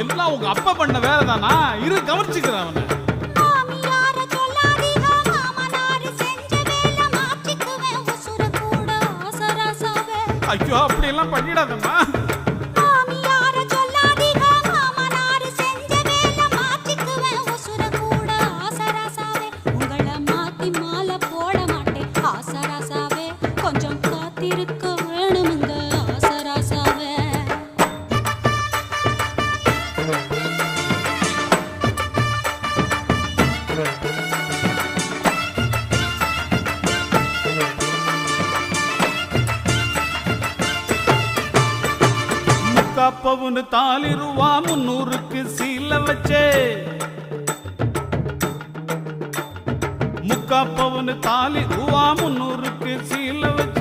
எல்லாம் உங்க அப்பா பண்ண வேலை தானா? இரு கவனிச்சுக்கிறேன் அவனை. ஐயோ அப்படி எல்லாம் பண்ணிடாதம்மா. முக்காப்பவுன்னு தாலி ரூபா 300க்கு சீல வச்சே. முக்காப்பவுன்னு தாலி ரூபா 300க்கு சீல வச்சே.